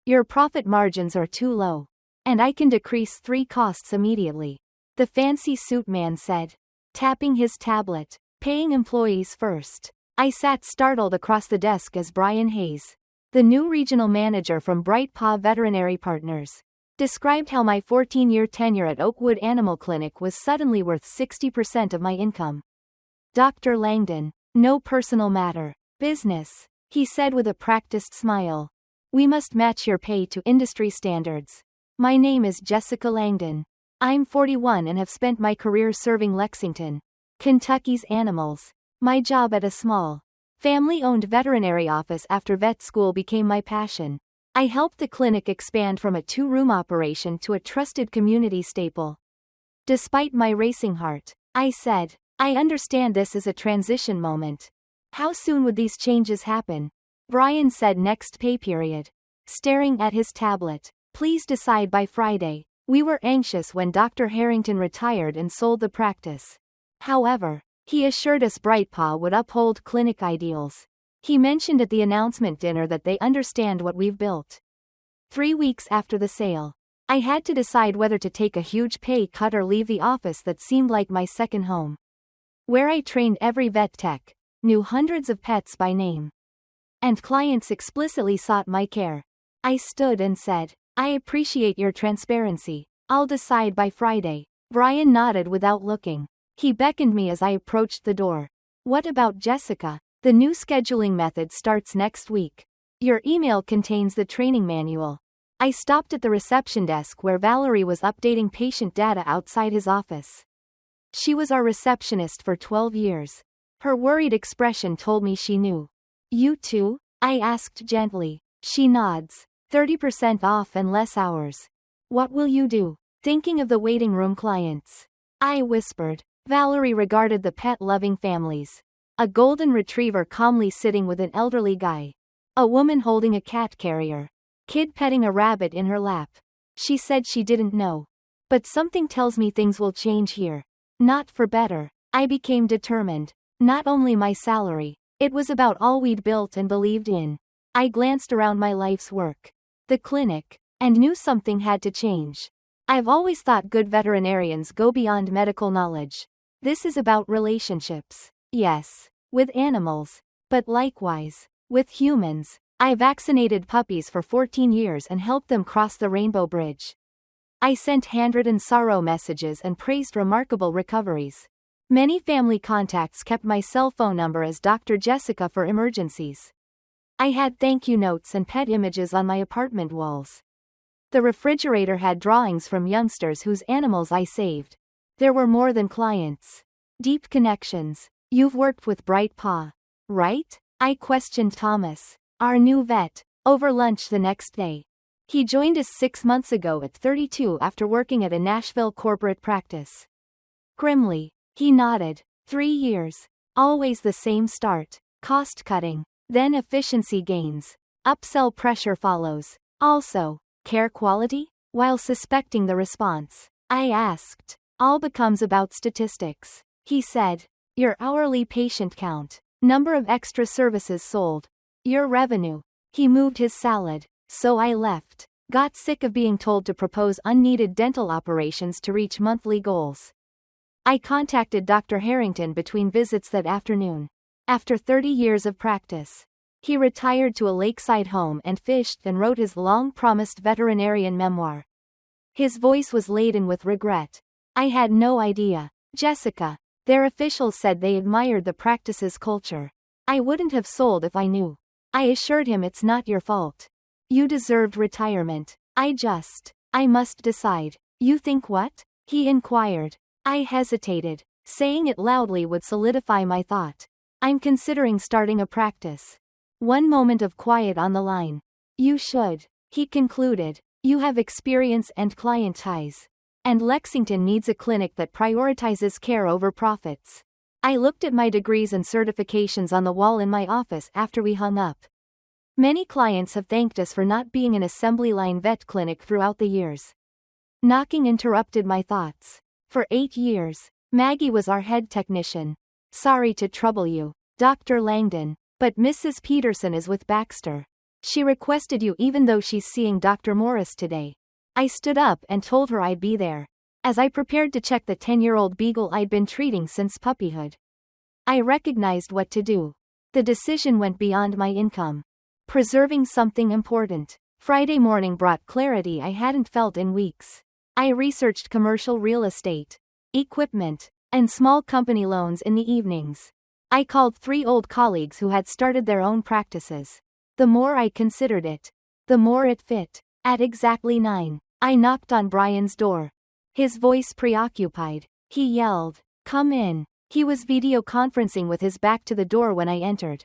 Your profit margins are too low. And I can decrease 3 costs immediately. The fancy suit man said, tapping his tablet. Paying employees first. I sat startled across the desk as Brian Hayes, the new regional manager from Bright Paw Veterinary Partners, described how my 14-year tenure at Oakwood Animal Clinic was suddenly worth 60% of my income. Dr. Langdon, no personal matter. Business, he said with a practiced smile. We must match your pay to industry standards. My name is Jessica Langdon. I'm 41 and have spent my career serving Lexington, Kentucky's animals. My job at a small, family-owned veterinary office after vet school became my passion. I helped the clinic expand from a 2-room operation to a trusted community staple. Despite my racing heart, I said, I understand this is a transition moment. How soon would these changes happen? Brian said next pay period. Staring at his tablet. Please decide by Friday. We were anxious when Dr. Harrington retired and sold the practice. However, he assured us Bright Paw would uphold clinic ideals. He mentioned at the announcement dinner that they understand what we've built. 3 weeks after the sale, I had to decide whether to take a huge pay cut or leave the office that seemed like my second home, where I trained every vet tech, knew hundreds of pets by name, and clients explicitly sought my care. I stood and said, I appreciate your transparency. I'll decide by Friday. Brian nodded without looking. He beckoned me as I approached the door. What about Jessica? The new scheduling method starts next week. Your email contains the training manual. I stopped at the reception desk where Valerie was updating patient data outside his office. She was our receptionist for 12 years. Her worried expression told me she knew. You too? I asked gently. She nods. 30% off and less hours. What will you do? Thinking of the waiting room clients. I whispered. Valerie regarded the pet-loving families. A golden retriever calmly sitting with an elderly guy. A woman holding a cat carrier. Kid petting a rabbit in her lap. She said she didn't know. But something tells me things will change here. Not for better. I became determined. Not only my salary. It was about all we'd built and believed in. I glanced around my life's work. The clinic. And knew something had to change. I've always thought good veterinarians go beyond medical knowledge. This is about relationships. Yes. With animals. But likewise. With humans. I vaccinated puppies for 14 years and helped them cross the Rainbow Bridge. I sent handwritten sorrow messages and praised remarkable recoveries. Many family contacts kept my cell phone number as Dr. Jessica for emergencies. I had thank you notes and pet images on my apartment walls. The refrigerator had drawings from youngsters whose animals I saved. There were more than clients. Deep connections. You've worked with Bright Paw, right? I questioned Thomas, our new vet, over lunch the next day. He joined us 6 months ago at 32 after working at a Nashville corporate practice. Grimly, he nodded. 3 years. Always the same start. Cost cutting. Then efficiency gains. Upsell pressure follows. Also, care quality? While suspecting the response, I asked. All becomes about statistics. He said. Your hourly patient count. Number of extra services sold. Your revenue. He moved his salad. So I left. Got sick of being told to propose unneeded dental operations to reach monthly goals. I contacted Dr. Harrington between visits that afternoon. After 30 years of practice, he retired to a lakeside home and fished and wrote his long-promised veterinarian memoir. His voice was laden with regret. I had no idea. Jessica. Their officials said they admired the practice's culture. I wouldn't have sold if I knew. I assured him it's not your fault. You deserved retirement. I must decide. You think what? He inquired. I hesitated. Saying it loudly would solidify my thought. I'm considering starting a practice. 1 moment of quiet on the line. You should. He concluded. You have experience and client ties. And Lexington needs a clinic that prioritizes care over profits. I looked at my degrees and certifications on the wall in my office after we hung up. Many clients have thanked us for not being an assembly line vet clinic throughout the years. Knocking interrupted my thoughts. For 8 years, Maggie was our head technician. Sorry to trouble you, Dr. Langdon, but Mrs. Peterson is with Baxter. She requested you even though she's seeing Dr. Morris today. I stood up and told her I'd be there. As I prepared to check the 10-year-old beagle I'd been treating since puppyhood, I recognized what to do. The decision went beyond my income. Preserving something important. Friday morning brought clarity I hadn't felt in weeks. I researched commercial real estate, equipment, and small company loans in the evenings. I called 3 old colleagues who had started their own practices. The more I considered it, the more it fit. At exactly 9, I knocked on Brian's door. His voice preoccupied. He yelled, "Come in." He was video conferencing with his back to the door when I entered.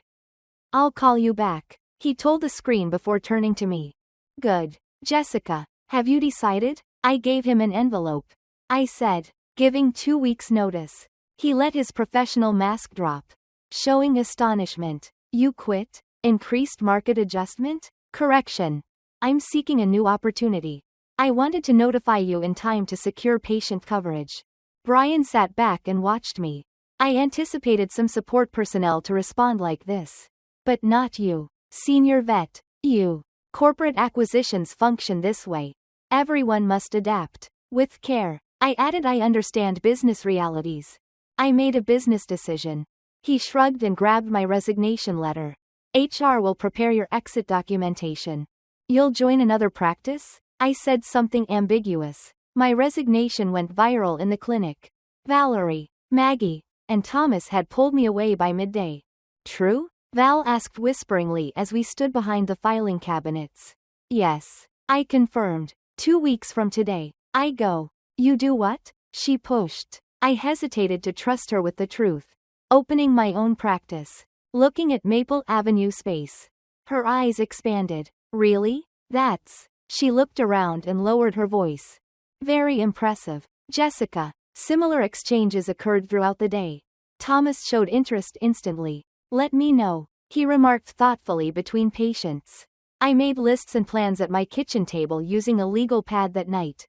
"I'll call you back," he told the screen before turning to me. "Good. Jessica, have you decided?" I gave him an envelope. I said, giving 2 weeks' notice. He let his professional mask drop, showing astonishment. "You quit? Increased market adjustment?" "Correction. I'm seeking a new opportunity. I wanted to notify you in time to secure patient coverage." Brian sat back and watched me. I anticipated some support personnel to respond like this. But not you. Senior vet. You. Corporate acquisitions function this way. Everyone must adapt. With care. I added, I understand business realities. I made a business decision. He shrugged and grabbed my resignation letter. HR will prepare your exit documentation. You'll join another practice? I said something ambiguous. My resignation went viral in the clinic. Valerie, Maggie, and Thomas had pulled me away by midday. True? Val asked whisperingly as we stood behind the filing cabinets. Yes, I confirmed. 2 weeks from today, I go. You do what? She pushed. I hesitated to trust her with the truth. Opening my own practice. Looking at Maple Avenue space. Her eyes expanded. Really? That's... She looked around and lowered her voice. Very impressive. Jessica. Similar exchanges occurred throughout the day. Thomas showed interest instantly. Let me know, he remarked thoughtfully between patients. I made lists and plans at my kitchen table using a legal pad that night.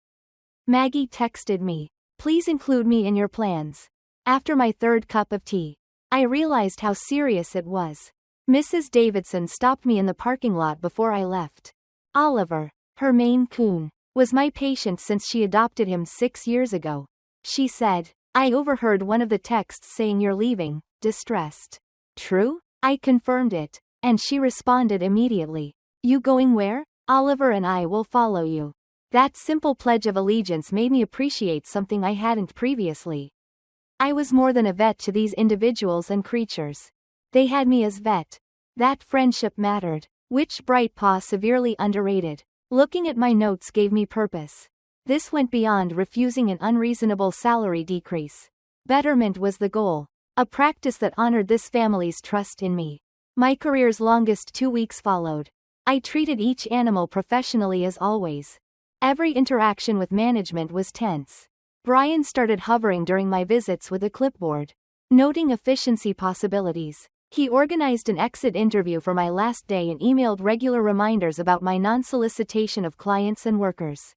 Maggie texted me. Please include me in your plans. After my 3rd cup of tea, I realized how serious it was. Mrs. Davidson stopped me in the parking lot before I left. Oliver, her Maine Coon, was my patient since she adopted him 6 years ago. She said, I overheard one of the texts saying you're leaving, distressed. True? I confirmed it, and she responded immediately. You going where? Oliver and I will follow you. That simple pledge of allegiance made me appreciate something I hadn't previously. I was more than a vet to these individuals and creatures. They had me as vet. That friendship mattered, which Brightpaw severely underrated. Looking at my notes gave me purpose. This went beyond refusing an unreasonable salary decrease. Betterment was the goal. A practice that honored this family's trust in me. My career's longest 2 weeks followed. I treated each animal professionally as always. Every interaction with management was tense. Brian started hovering during my visits with a clipboard, noting efficiency possibilities. He organized an exit interview for my last day and emailed regular reminders about my non-solicitation of clients and workers,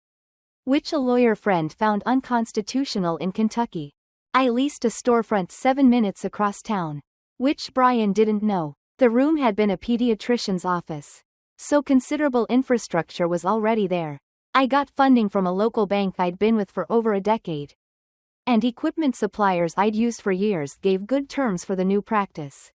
which a lawyer friend found unconstitutional in Kentucky. I leased a storefront 7 minutes across town, which Brian didn't know. The room had been a pediatrician's office, so considerable infrastructure was already there. I got funding from a local bank I'd been with for over a decade, and equipment suppliers I'd used for years gave good terms for the new practice.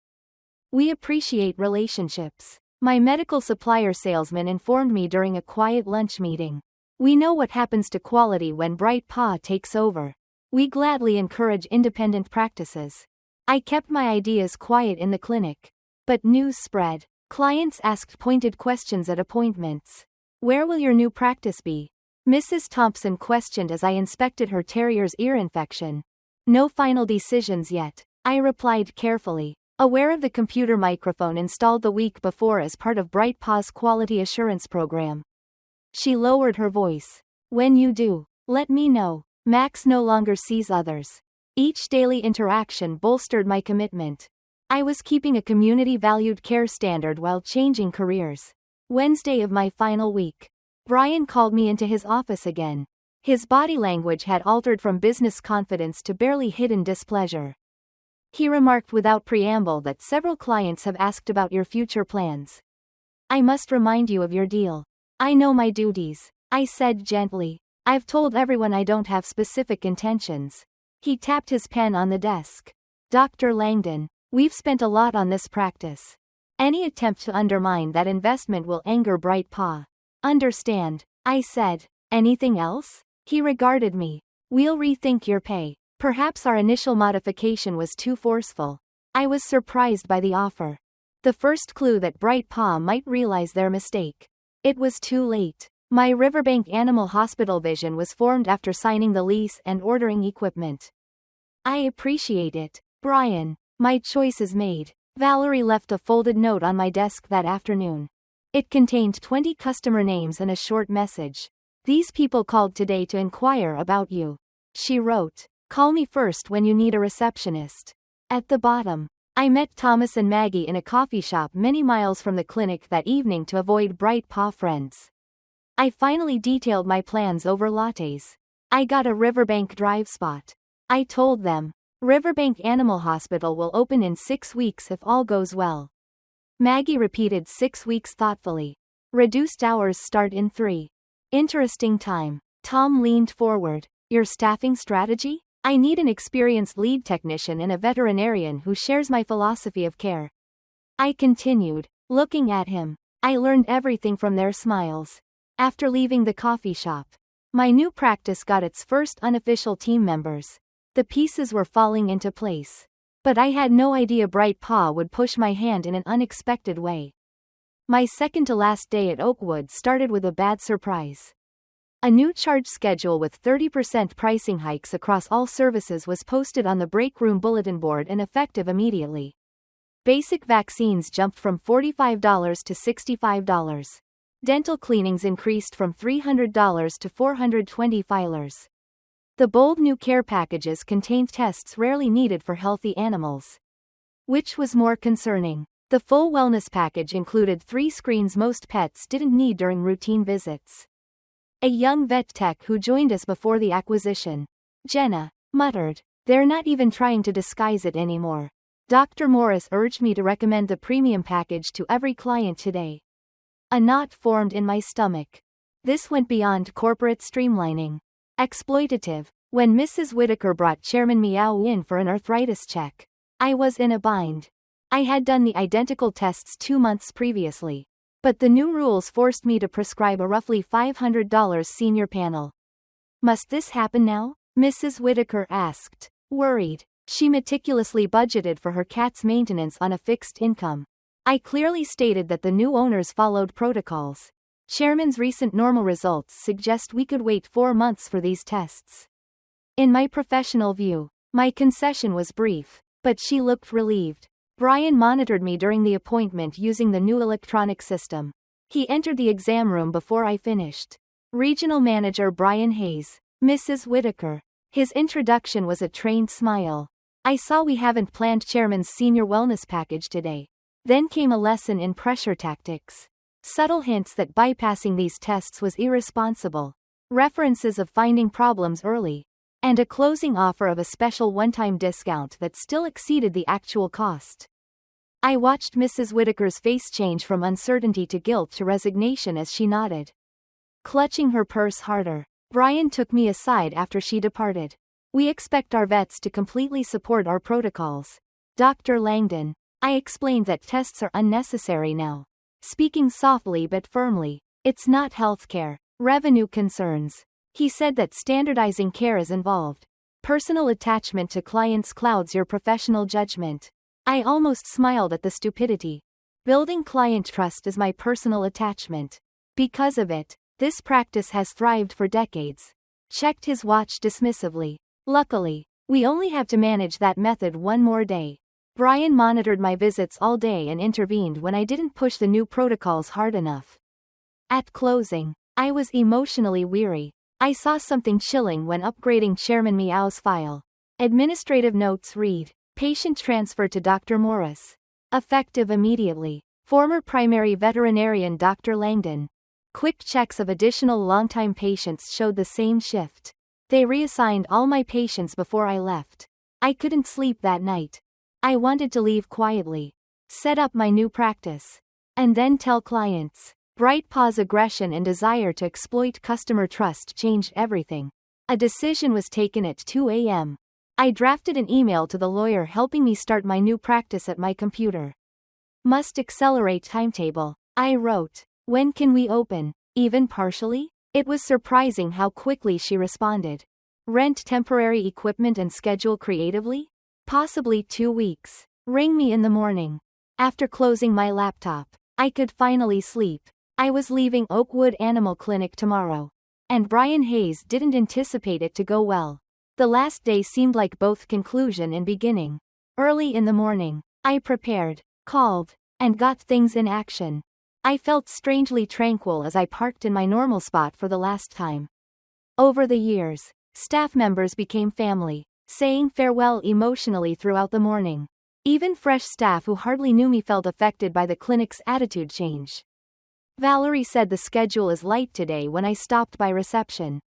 We appreciate relationships. My medical supplier salesman informed me during a quiet lunch meeting. We know what happens to quality when Brightpaw takes over. We gladly encourage independent practices. I kept my ideas quiet in the clinic, but news spread. Clients asked pointed questions at appointments. Where will your new practice be? Mrs. Thompson questioned as I inspected her terrier's ear infection. No final decisions yet, I replied carefully, aware of the computer microphone installed the week before as part of Brightpaw's quality assurance program. She lowered her voice. When you do, let me know. Max no longer sees others. Each daily interaction bolstered my commitment. I was keeping a community-valued care standard while changing careers. Wednesday of my final week, Brian called me into his office again. His body language had altered from business confidence to barely hidden displeasure. He remarked without preamble that several clients have asked about your future plans. I must remind you of your deal. I know my duties, I said gently. I've told everyone I don't have specific intentions. He tapped his pen on the desk. Dr. Langdon, we've spent a lot on this practice. Any attempt to undermine that investment will anger Bright Paw. Understand, I said. Anything else? He regarded me. We'll rethink your pay. Perhaps our initial modification was too forceful. I was surprised by the offer. The first clue that Bright Paw might realize their mistake. It was too late. My Riverbank Animal Hospital vision was formed after signing the lease and ordering equipment. I appreciate it, Brian. My choice is made. Valerie left a folded note on my desk that afternoon. It contained 20 customer names and a short message. These people called today to inquire about you. She wrote, call me first when you need a receptionist. At the bottom, I met Thomas and Maggie in a coffee shop many miles from the clinic that evening to avoid Bright Paw friends. I finally detailed my plans over lattes. I got a Riverbank Drive spot. I told them, Riverbank Animal Hospital will open in 6 weeks if all goes well. Maggie repeated 6 weeks thoughtfully. Reduced hours start in 3. Interesting time. Tom leaned forward. Your staffing strategy? I need an experienced lead technician and a veterinarian who shares my philosophy of care. I continued, looking at him. I learned everything from their smiles. After leaving the coffee shop, my new practice got its first unofficial team members. The pieces were falling into place. But I had no idea Bright Paw would push my hand in an unexpected way. My second to last day at Oakwood started with a bad surprise. A new charge schedule with 30% pricing hikes across all services was posted on the break room bulletin board and effective immediately. Basic vaccines jumped from $45 to $65. Dental cleanings increased from $300 to $420. The bold new care packages contained tests rarely needed for healthy animals. Which was more concerning? The full wellness package included 3 screens most pets didn't need during routine visits. A young vet tech who joined us before the acquisition, Jenna, muttered, they're not even trying to disguise it anymore. Dr. Morris urged me to recommend the premium package to every client today. A knot formed in my stomach. This went beyond corporate streamlining. Exploitative. When Mrs. Whitaker brought Chairman Meow in for an arthritis check, I was in a bind. I had done the identical tests 2 months previously. But the new rules forced me to prescribe a roughly $500 senior panel. Must this happen now? Mrs. Whitaker asked, worried. She meticulously budgeted for her cat's maintenance on a fixed income. I clearly stated that the new owners followed protocols. Chairman's recent normal results suggest we could wait 4 months for these tests. In my professional view, my concession was brief, but she looked relieved. Brian monitored me during the appointment using the new electronic system. He entered the exam room before I finished. Regional Manager Brian Hayes, Mrs. Whitaker. His introduction was a trained smile. I saw we haven't planned Chairman's senior wellness package today. Then came a lesson in pressure tactics. Subtle hints that bypassing these tests was irresponsible. References of finding problems early. And a closing offer of a special one-time discount that still exceeded the actual cost. I watched Mrs. Whitaker's face change from uncertainty to guilt to resignation as she nodded. Clutching her purse harder, Brian took me aside after she departed. We expect our vets to completely support our protocols. Dr. Langdon, I explained that tests are unnecessary now. Speaking softly but firmly, it's not healthcare, revenue concerns. He said that standardizing care is involved. Personal attachment to clients clouds your professional judgment. I almost smiled at the stupidity. Building client trust is my personal attachment. Because of it, this practice has thrived for decades. Checked his watch dismissively. Luckily, we only have to manage that method 1 more day. Brian monitored my visits all day and intervened when I didn't push the new protocols hard enough. At closing, I was emotionally weary. I saw something chilling when upgrading Chairman Meow's file. Administrative notes read, patient transfer to Dr. Morris. Effective immediately. Former primary veterinarian Dr. Langdon. Quick checks of additional longtime patients showed the same shift. They reassigned all my patients before I left. I couldn't sleep that night. I wanted to leave quietly. Set up my new practice. and then tell clients. BrightPaw's aggression and desire to exploit customer trust changed everything. A decision was taken at 2 a.m. I drafted an email to the lawyer helping me start my new practice at my computer. Must accelerate timetable. I wrote. When can we open? Even partially? It was surprising how quickly she responded. Rent temporary equipment and schedule creatively? Possibly 2 weeks. Ring me in the morning. After closing my laptop, I could finally sleep. I was leaving Oakwood Animal Clinic tomorrow. And Brian Hayes didn't anticipate it to go well. The last day seemed like both conclusion and beginning. Early in the morning, I prepared, called, and got things in action. I felt strangely tranquil as I parked in my normal spot for the last time. Over the years, staff members became family, saying farewell emotionally throughout the morning. Even fresh staff who hardly knew me felt affected by the clinic's attitude change. Valerie said the schedule is light today when I stopped by reception.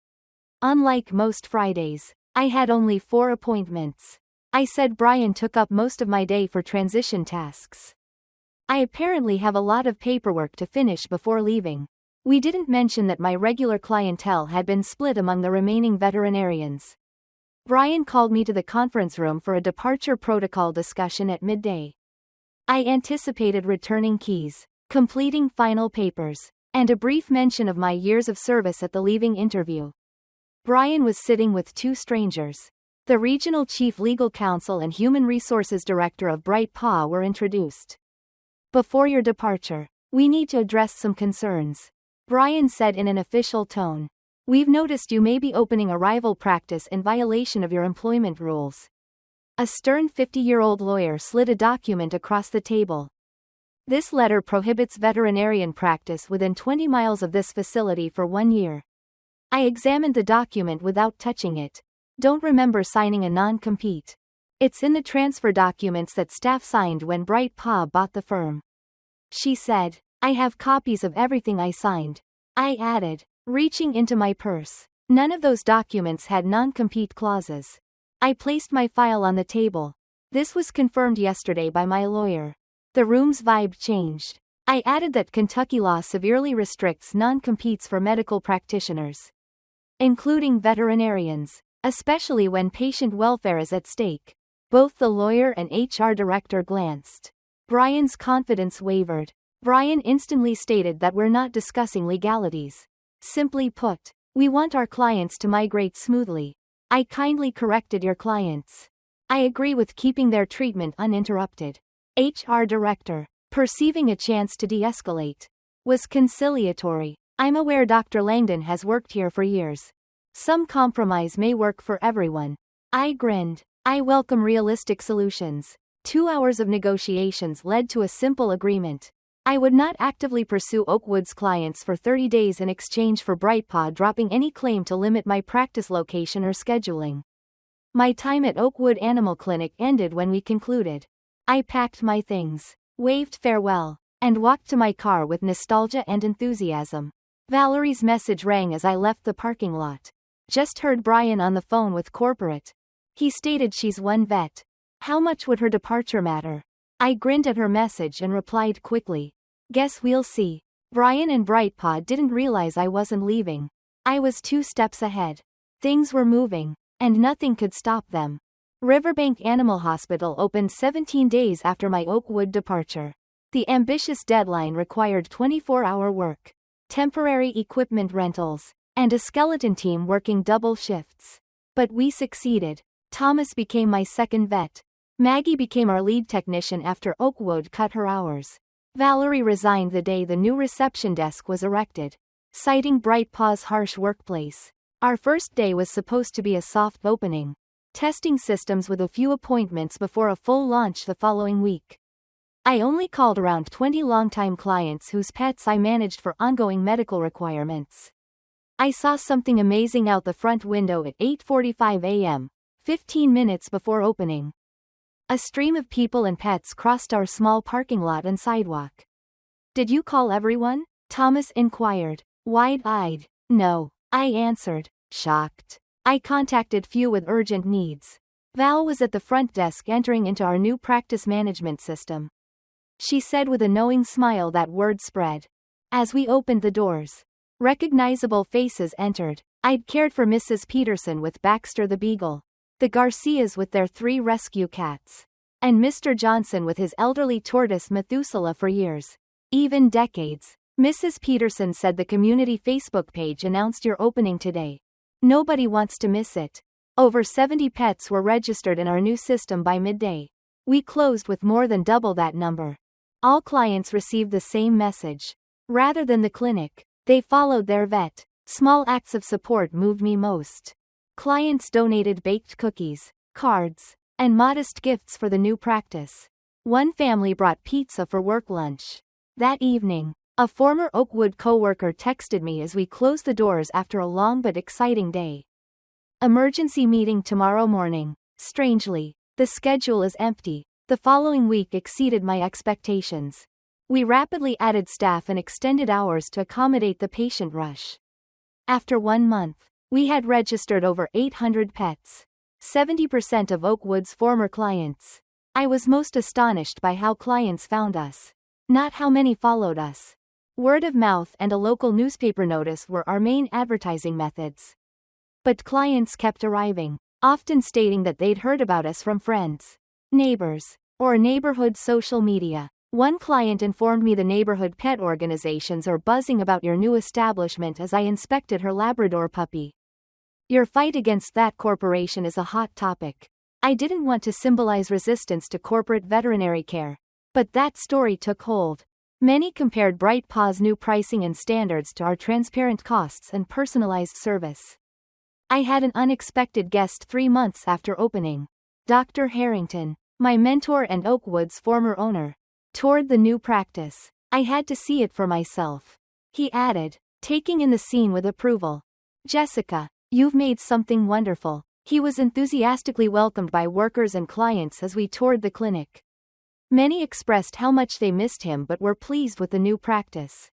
Unlike most Fridays, I had only 4 appointments. I said Brian took up most of my day for transition tasks. I apparently have a lot of paperwork to finish before leaving. We didn't mention that my regular clientele had been split among the remaining veterinarians. Brian called me to the conference room for a departure protocol discussion at midday. I anticipated returning keys, completing final papers, and a brief mention of my years of service at the leaving interview. Brian was sitting with 2 strangers. The regional chief legal counsel and human resources director of BrightPaw were introduced. Before your departure, we need to address some concerns, Brian said in an official tone. We've noticed you may be opening a rival practice in violation of your employment rules. A stern 50-year-old lawyer slid a document across the table. This letter prohibits veterinarian practice within 20 miles of this facility for 1 year. I examined the document without touching it. Don't remember signing a non-compete. It's in the transfer documents that staff signed when BrightPaw bought the firm. She said, I have copies of everything I signed. I added, reaching into my purse. None of those documents had non-compete clauses. I placed my file on the table. This was confirmed yesterday by my lawyer. The room's vibe changed. I added that Kentucky law severely restricts non-competes for medical practitioners, including veterinarians, especially when patient welfare is at stake. Both the lawyer and HR director glanced. Brian's confidence wavered. Brian instantly stated that we're not discussing legalities. Simply put, we want our clients to migrate smoothly. I kindly corrected your clients. I agree with keeping their treatment uninterrupted. HR director, perceiving a chance to de-escalate, was conciliatory. I'm aware Dr. Langdon has worked here for years. Some compromise may work for everyone. I grinned. I welcome realistic solutions. 2 hours of negotiations led to a simple agreement. I would not actively pursue Oakwood's clients for 30 days in exchange for BrightPaw dropping any claim to limit my practice location or scheduling. My time at Oakwood Animal Clinic ended when we concluded. I packed my things, waved farewell, and walked to my car with nostalgia and enthusiasm. Valerie's message rang as I left the parking lot. Just heard Brian on the phone with corporate. He stated she's one vet. How much would her departure matter? I grinned at her message and replied quickly. Guess we'll see. Brian and BrightPaw didn't realize I wasn't leaving. I was 2 steps ahead. Things were moving, and nothing could stop them. Riverbank Animal Hospital opened 17 days after my Oakwood departure. The ambitious deadline required 24-hour work, temporary equipment rentals, and a skeleton team working double shifts. But we succeeded. Thomas became my second vet. Maggie became our lead technician after Oakwood cut her hours. Valerie resigned the day the new reception desk was erected, citing BrightPaw's harsh workplace. Our first day was supposed to be a soft opening, testing systems with a few appointments before a full launch the following week. I only called around 20 longtime clients whose pets I managed for ongoing medical requirements. I saw something amazing out the front window at 8:45 a.m., 15 minutes before opening. A stream of people and pets crossed our small parking lot and sidewalk. Did you call everyone? Thomas inquired, wide-eyed. No, I answered, shocked. I contacted few with urgent needs. Val was at the front desk entering into our new practice management system. she said with a knowing smile that word spread. As we opened the doors, recognizable faces entered. I'd cared for Mrs. Peterson with Baxter the Beagle, the Garcias with their 3 rescue cats, and Mr. Johnson with his elderly tortoise Methuselah for years, even decades. Mrs. Peterson said the community Facebook page announced your opening today. Nobody wants to miss it. Over 70 pets were registered in our new system by midday. We closed with more than double that number. All clients received the same message. Rather than the clinic, they followed their vet. Small acts of support moved me most. Clients donated baked cookies, cards, and modest gifts for the new practice. One family brought pizza for work lunch. That evening, a former Oakwood coworker texted me as we closed the doors after a long but exciting day. Emergency meeting tomorrow morning. Strangely, the schedule is empty. The following week exceeded my expectations. We rapidly added staff and extended hours to accommodate the patient rush. After 1 month, we had registered over 800 pets. 70% of Oakwood's former clients. I was most astonished by how clients found us. Not how many followed us. Word of mouth and a local newspaper notice were our main advertising methods. But clients kept arriving, often stating that they'd heard about us from friends, neighbors, or neighborhood social media. One client informed me the neighborhood pet organizations are buzzing about your new establishment as I inspected her Labrador puppy. Your fight against that corporation is a hot topic. I didn't want to symbolize resistance to corporate veterinary care, but that story took hold. Many compared Bright Paw's new pricing and standards to our transparent costs and personalized service. I had an unexpected guest 3 months after opening. Dr. Harrington, my mentor and Oakwood's former owner, toured the new practice. I had to see it for myself. He added, taking in the scene with approval. Jessica, you've made something wonderful. He was enthusiastically welcomed by workers and clients as we toured the clinic. Many expressed how much they missed him but were pleased with the new practice.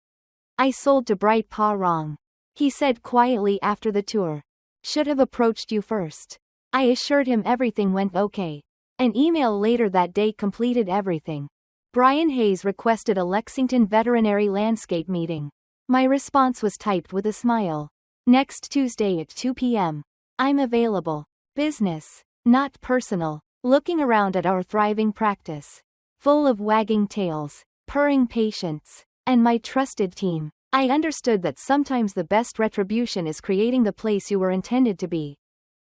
I sold to Bright Paw wrong, he said quietly after the tour. Should have approached you first. I assured him everything went okay. An email later that day completed everything. Brian Hayes requested a Lexington veterinary landscape meeting. My response was typed with a smile. Next Tuesday at 2 p.m. I'm available. Business, not personal. Looking around at our thriving practice, full of wagging tails, purring patients, and my trusted team, I understood that sometimes the best retribution is creating the place you were intended to be.